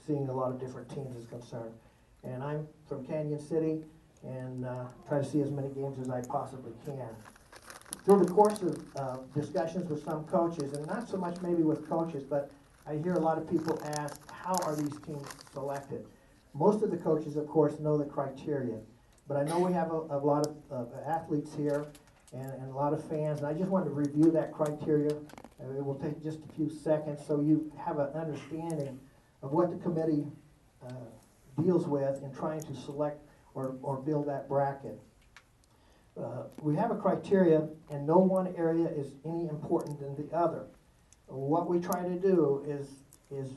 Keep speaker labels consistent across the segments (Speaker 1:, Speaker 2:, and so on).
Speaker 1: seeing a lot of different teams is concerned. And I'm from Canyon City and try to see as many games as I possibly can. Through the course of discussions with some coaches, and not so much maybe with coaches, but I hear a lot of people ask, how are these teams selected? Most of the coaches, of course, know the criteria, but I know we have a lot of athletes here and a lot of fans, and I just wanted to review that criteria. It will take just a few seconds so you have an understanding of what the committee deals with in trying to select or build that bracket. We have a criteria, and no one area is any important than the other. What we try to do is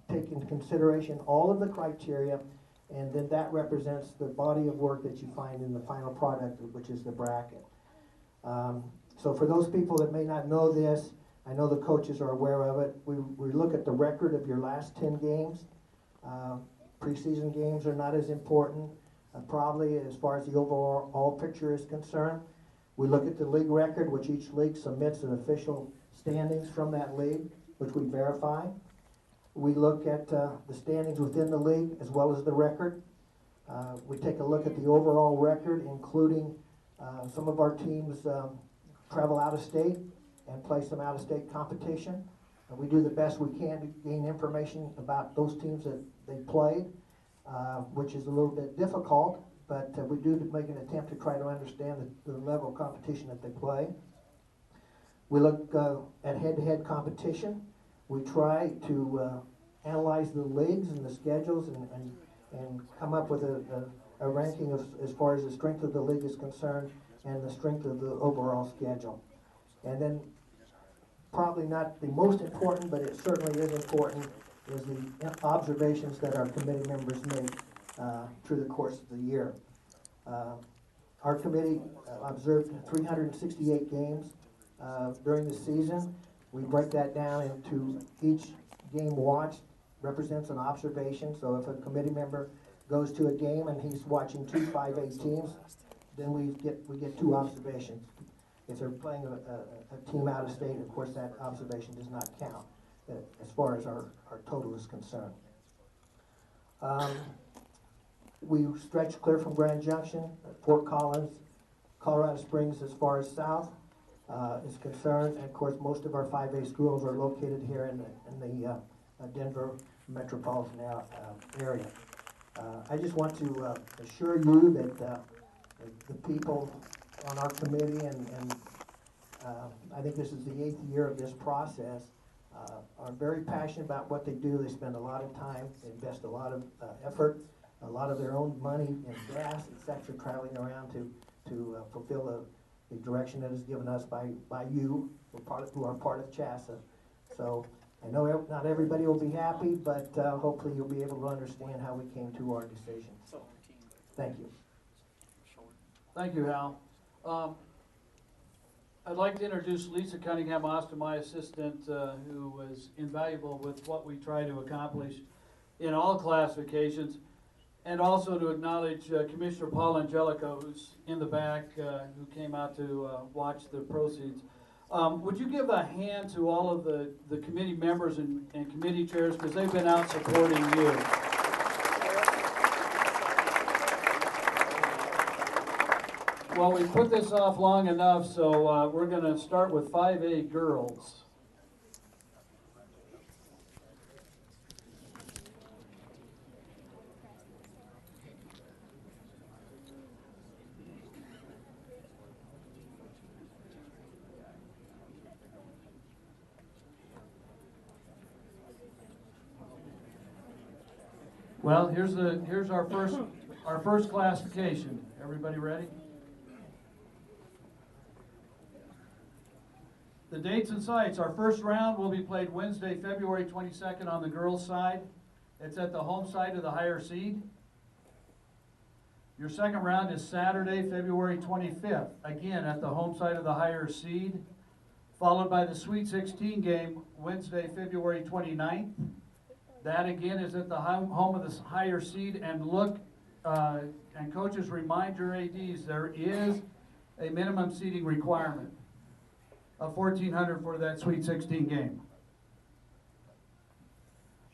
Speaker 1: take into consideration all of the criteria, and then that represents the body of work that you find in the final product, which is the bracket. So for those people that may not know this, I know the coaches are aware of it. We look at the record of your last 10 games. Preseason games are not as important, probably as far as the overall picture is concerned. We look at the league record, which each league submits an official standings from that league, which we verify. We look at the standings within the league as well as the record. We take a look at the overall record, including some of our teams travel out of state and play some out-of-state competition. And we do the best we can to gain information about those teams that they played, which is a little bit difficult, but we do make an attempt to try to understand the level of competition that they play. We look at head-to-head competition. We try to analyze the leagues and the schedules and come up with a ranking of, as far as the strength of the league is concerned and the strength of the overall schedule. And then, probably not the most important, but it certainly is important, is the observations that our committee members make through the course of the year. Our committee observed 368 games during the season. We break that down into each game watched represents an observation. So if a committee member goes to a game and he's watching two 5A teams, then we get 2 observations. If they're playing a team out of state, of course that observation does not count as far as our total is concerned. We stretch clear from Grand Junction, Fort Collins, Colorado Springs as far as south is concerned, and of course most of our 5A schools are located here in the Denver metropolitan area. I just want to assure you that the people on our committee, and I think this is the 8th year of this process, are very passionate about what they do. They spend a lot of time, they invest a lot of effort, a lot of their own money and gas, etc., traveling around to fulfill the direction that is given us by you, who are part of CHSAA. So I know not everybody will be happy, but hopefully you'll be able to understand how we came to our decision. Thank you.
Speaker 2: Thank you, Hal. I'd like to introduce Lisa Cunningham-Austin, my assistant, who was invaluable with what we try to accomplish in all classifications, and also to acknowledge Commissioner Paul Angelico, who's in the back, who came out to watch the proceeds. Would you give a hand to all of the committee members and committee chairs, because they've been out supporting you. Well, we put this off long enough, so we're going to start with 5A girls. Well, here's our first classification. Everybody ready? The dates and sites. Our first round will be played Wednesday, February 22nd on the girls' side. It's at the home side of the higher seed. Your second round is Saturday, February 25th, again at the home side of the higher seed, followed by the Sweet 16 game Wednesday, February 29th. That again is at the home of the higher seed. And look, and coaches, remind your ADs, there is a minimum seating requirement of 1,400 for that Sweet 16 game.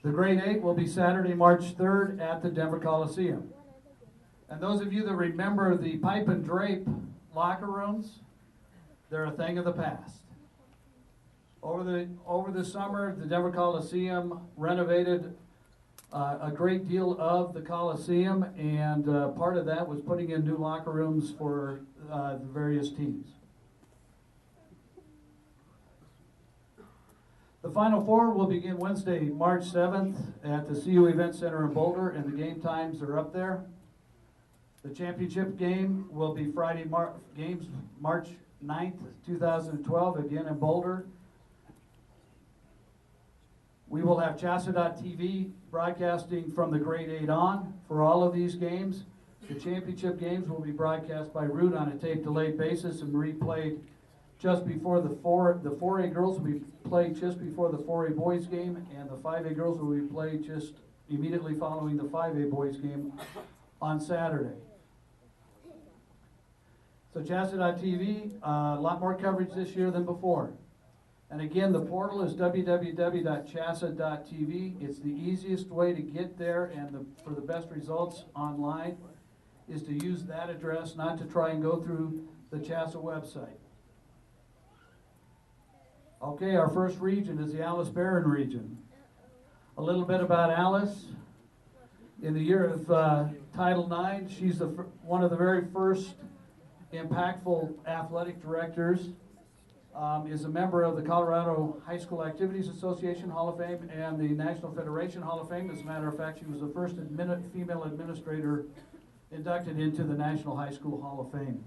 Speaker 2: The grade 8 will be Saturday, March 3rd at the Denver Coliseum. And those of you that remember the pipe and drape locker rooms, they're a thing of the past. Over the summer, the Denver Coliseum renovated a great deal of the Coliseum, and part of that was putting in new locker rooms for the various teams. The Final Four will begin Wednesday, March 7th at the CU Event Center in Boulder, and the game times are up there. The championship game will be Friday, March 9th, 2012, again in Boulder. We will have CHSAA.TV broadcasting from the grade 8 on for all of these games. The championship games will be broadcast by Root on a tape delayed basis and replayed just before the 4A girls will be played just before the 4A boys game, and the 5A girls will be played just immediately following the 5A boys game on Saturday. So CHSAA.TV, a lot more coverage this year than before. And again, the portal is www.chsaa.tv. It's the easiest way to get there, and for the best results online is to use that address, not to try and go through the CHSAA website. Okay, our first region is the Alice Barron region. A little bit about Alice. In the year of Title IX, she's one of the very first impactful athletic directors. Is a member of the Colorado High School Activities Association Hall of Fame and the National Federation Hall of Fame. As a matter of fact, she was the first female administrator inducted into the National High School Hall of Fame.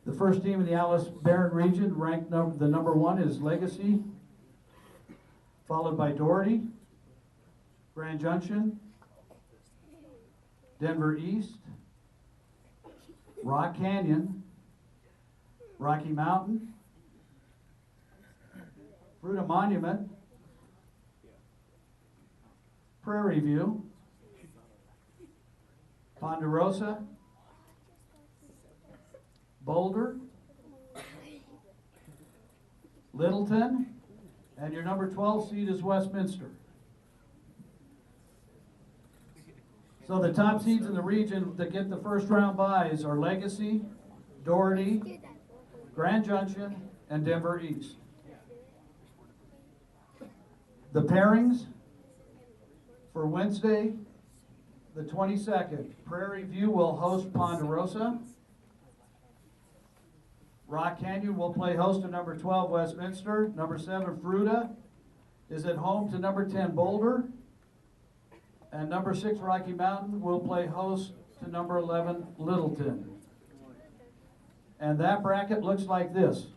Speaker 2: The first team in the Alice Barron region, ranked the number 1, is Legacy, followed by Doherty, Grand Junction, Denver East, Rock Canyon, Rocky Mountain, Fruita Monument, Prairie View, Ponderosa, Boulder, Littleton, and your number 12 seed is Westminster. So the top seeds in the region that get the first round byes are Legacy, Doherty, Grand Junction, and Denver East. The pairings for Wednesday, the 22nd, Prairie View will host Ponderosa. Rock Canyon will play host to number 12, Westminster. Number 7, Fruita, is at home to number 10, Boulder. And number 6, Rocky Mountain, will play host to number 11, Littleton. And that bracket looks like this.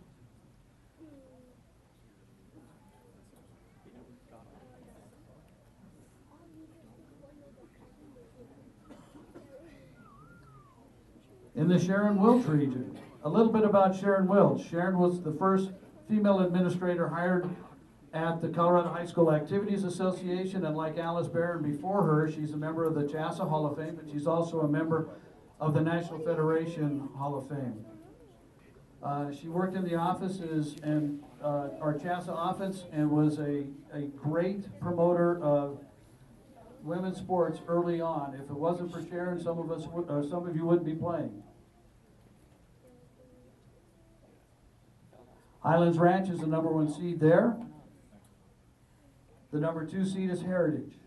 Speaker 2: In the Sharon Welch region, a little bit about Sharon Welch. Sharon was the first female administrator hired at the Colorado High School Activities Association, and like Alice Barron before her, she's a member of the CHSAA Hall of Fame, but she's also a member of the National Federation Hall of Fame. She worked in the offices and our CHSAA office, and was a great promoter of women's sports early on. If it wasn't for Sharon, some of you wouldn't be playing. Highlands Ranch is the number 1 seed there. The number 2 seed is Heritage.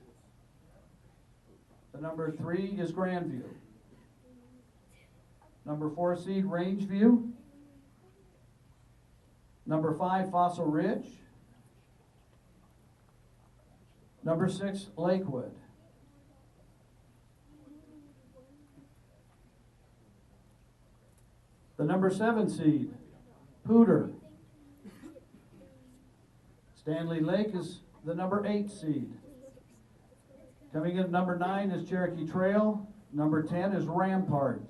Speaker 2: The number 3 is Grandview. Number 4 seed Rangeview. Number 5 Fossil Ridge. Number 6 Lakewood. The number 7 seed Poudre. Stanley Lake is the number 8 seed. Coming in at number 9 is Cherokee Trail. Number 10 is Rampart.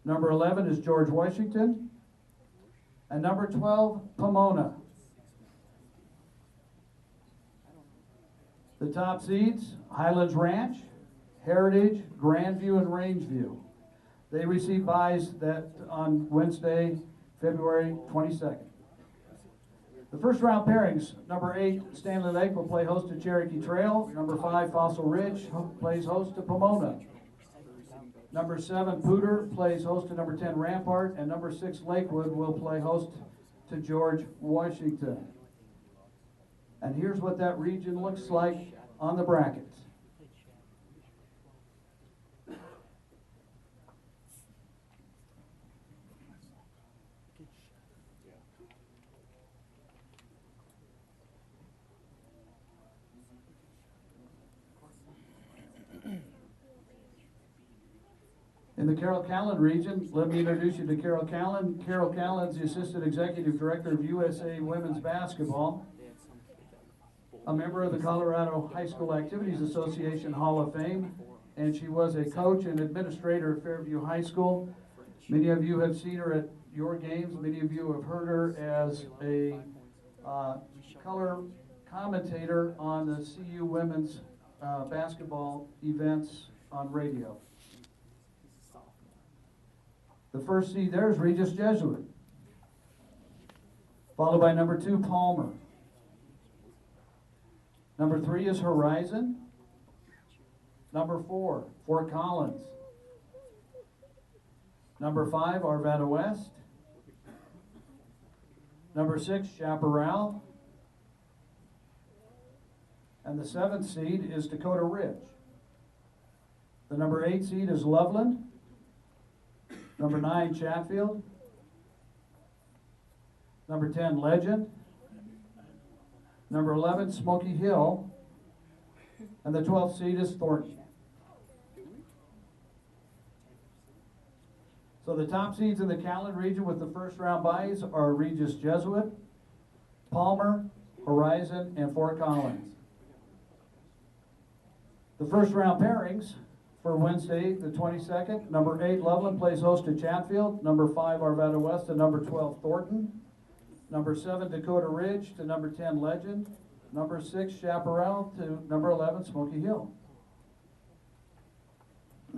Speaker 2: Number 11 is George Washington. And number 12, Pomona. The top seeds, Highlands Ranch, Heritage, Grandview, and Rangeview. They receive byes that on Wednesday, February 22nd. The first round pairings, number 8, Stanley Lake will play host to Cherokee Trail. Number 5, Fossil Ridge plays host to Pomona. Number 7, Poudre plays host to number 10, Rampart. And number 6, Lakewood will play host to George Washington. And here's what that region looks like on the brackets. In the Carroll Callan region, let me introduce you to Carroll Callan. Carroll Callan's the Assistant Executive Director of USA Women's Basketball, a member of the Colorado High School Activities Association Hall of Fame, and she was a coach and administrator at Fairview High School. Many of you have seen her at your games. Many of you have heard her as a color commentator on the CU women's basketball events on radio. The first seed there is Regis Jesuit, followed by number 2, Palmer. Number 3 is Horizon. Number 4, Fort Collins. Number 5, Arvada West. Number 6, Chaparral. And the 7th seed is Dakota Ridge. The number 8 seed is Loveland. Number 9, Chatfield. Number 10, Legend. Number 11, Smoky Hill. And the 12th seed is Thornton. So the top seeds in the Callan region with the first round byes are Regis Jesuit, Palmer, Horizon, and Fort Collins. The first round pairings for Wednesday, the 22nd, number 8, Loveland plays host to Chatfield. Number 5, Arvada West, and number 12, Thornton. Number 7, Dakota Ridge to number 10, Legend. Number 6, Chaparral to number 11, Smoky Hill.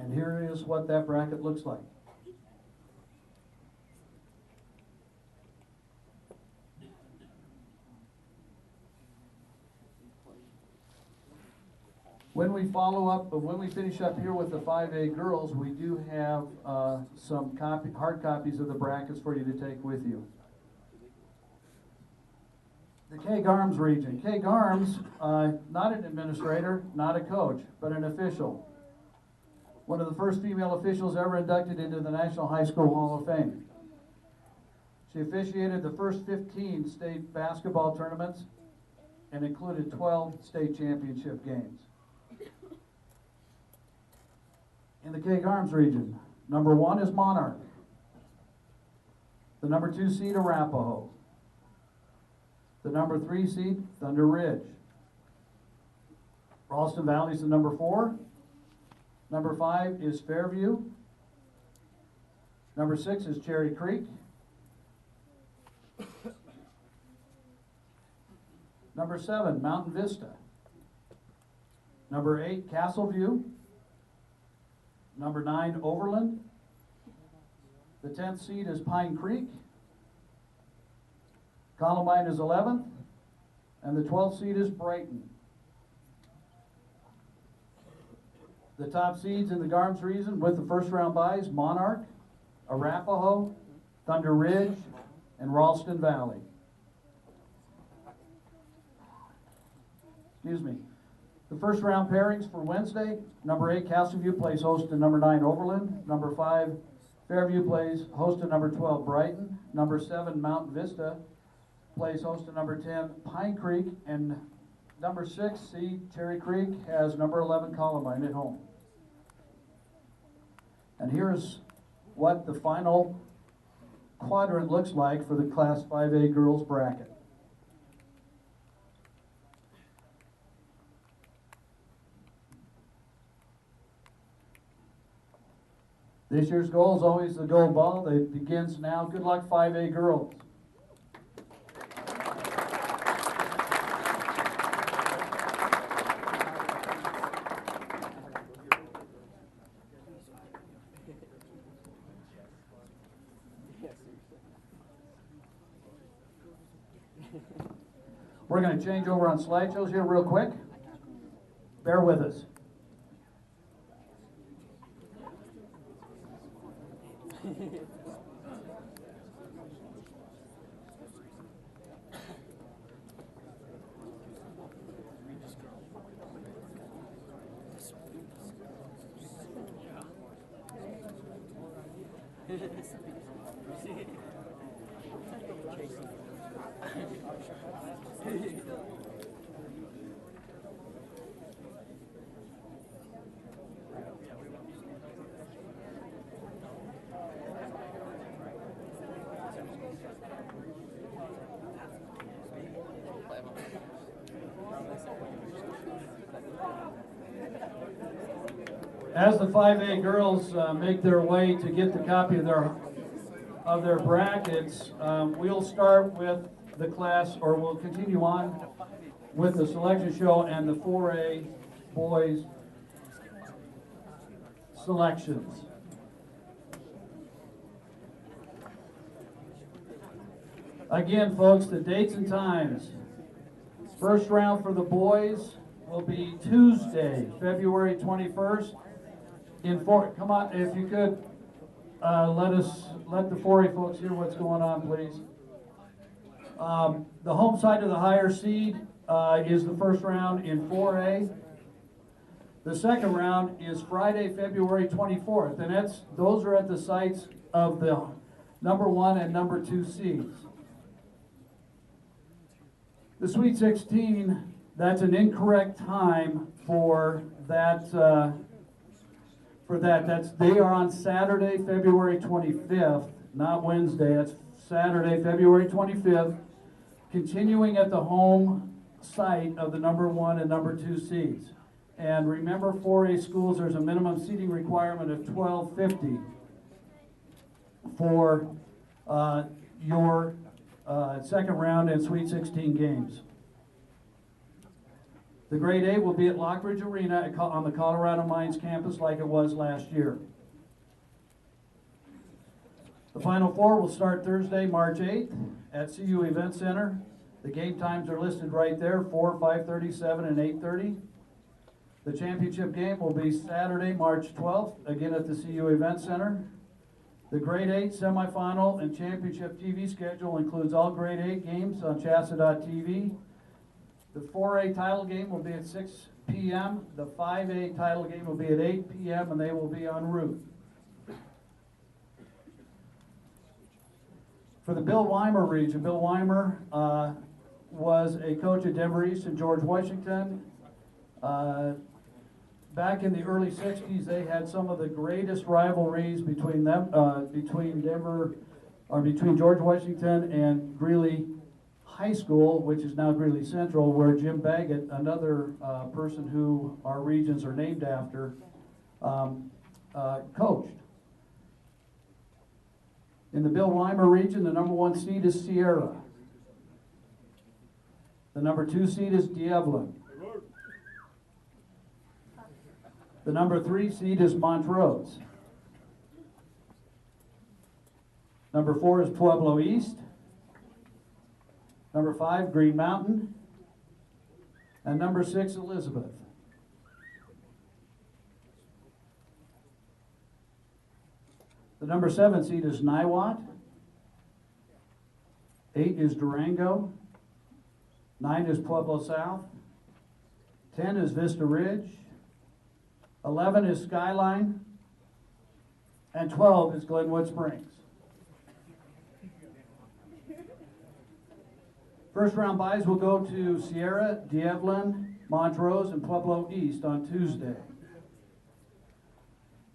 Speaker 2: And here is what that bracket looks like. When we finish up here with the 5A girls, we do have some hard copies of the brackets for you to take with you. The Keg Arms region. Keg Arms, not an administrator, not a coach, but an official. One of the first female officials ever inducted into the National High School Hall of Fame. She officiated the first 15 state basketball tournaments and included 12 state championship games. In the Keg Arms region, number 1 is Monarch. The number 2 seed, Arapahoe. The number 3 seed, ThunderRidge. Ralston Valley is the number 4. Number 5 is Fairview. Number 6 is Cherry Creek. Number 7, Mountain Vista. Number 8, Castleview. Number 9, Overland. The 10th seed is Pine Creek. Columbine is 11th. And the 12th seed is Brighton. The top seeds in the Garms region with the first round byes, Monarch, Arapahoe, ThunderRidge, and Ralston Valley. Excuse me. The first round pairings for Wednesday, number 8, Castleview plays host to number 9, Overland. Number 5, Fairview plays host to number 12, Brighton. Number 7, Mountain Vista plays host to number 10, Pine Creek. And number 6, seed Cherry Creek has number 11, Columbine at home. And here's what the final quadrant looks like for the Class 5A girls bracket. This year's goal is always the gold ball. It begins now. Good luck, 5A girls.
Speaker 3: Yes.
Speaker 2: We're going to change over on slideshows here real quick. Bear with us. As the 5A girls make their way to get the copy of their brackets, we'll start with the class, or we'll continue on with the selection show and the 4A boys selections. Again, folks, the dates and times. First round for the boys will be Tuesday, February 21st. Come on, if you could, let the 4A folks hear what's going on, please. The home side of the higher seed is the first round in 4A. The second round is Friday, February 24th, and those are at the sites of the number 1 and number 2 seeds. The Sweet 16, that's an incorrect time for that. They are on Saturday, February 25th, not Wednesday. It's Saturday, February 25th, continuing at the home site of the number 1 and number 2 seeds. And remember, 4A schools, there's a minimum seating requirement of 1,250 for your second round and Sweet 16 games. The grade A will be at Lockridge Arena on the Colorado Mines campus like it was last year. The Final Four will start Thursday, March 8th at CU Event Center. The game times are listed right there, 4, 5:30, 7, and 8:30. The championship game will be Saturday, March 12th, again at the CU Event Center. The grade 8 semifinal and championship TV schedule includes all grade 8 games on CHSAA.tv. The 4A title game will be at 6 p.m. The 5A title game will be at 8 p.m. and they will be en route. For the Bill Weimer region, Bill Weimer was a coach at Denver East and George Washington. Back in the early 60s, they had some of the greatest rivalries between them, between George Washington and Greeley High School, which is now Greeley Central, where Jim Baggett, another person who our regions are named after, coached. In the Bill Weimer region, the number 1 seed is Sierra. The number 2 seed is Diablo. The number 3 seed is Montrose. Number 4 is Pueblo East. Number 5, Green Mountain. And number 6, Elizabeth. The number 7 seed is Niwot. 8 is Durango. 9 is Pueblo South. 10 is Vista Ridge. 11 is Skyline. And 12 is Glenwood Springs. First round buys will go to Sierra, Diablo, Montrose, and Pueblo East on Tuesday.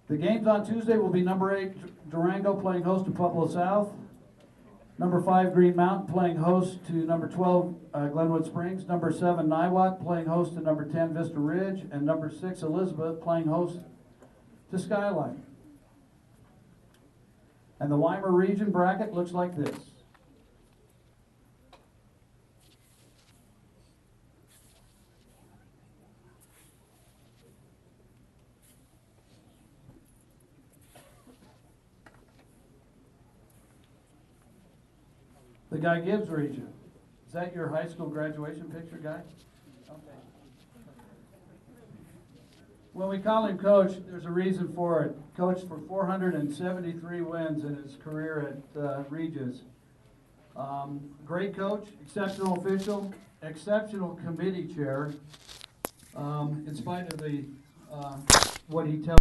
Speaker 2: The games on Tuesday will be number 8, Durango playing host to Pueblo South. Number 5, Green Mountain playing host to number 12, Glenwood Springs. Number 7, Niwot playing host to number 10, Vista Ridge. And number 6, Elizabeth playing host to Skyline. And the Weimer region bracket looks like this. The Guy Gibbs region. that your high school graduation picture, guy? Okay. When we call him coach, there's a reason for it. Coached for 473 wins in his career at Regis. Great coach, exceptional official, exceptional committee chair. In spite of the what he tells